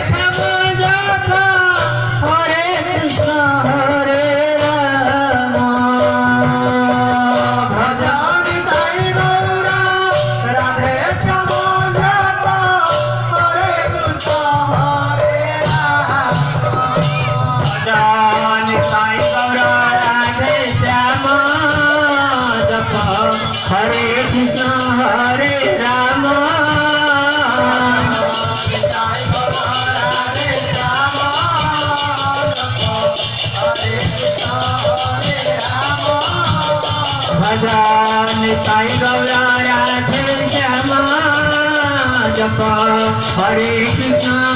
श्याम जप हरे कृष्ण हरे राम भजन ताई गौरा राधे श्याम जप हरे कृष्ण हरे राम भजन ताई गौरा राधे श्याम जप हरे कृष्ण हरे राम भजन ताई गौरा राधे श्याम जप हरे कृष्ण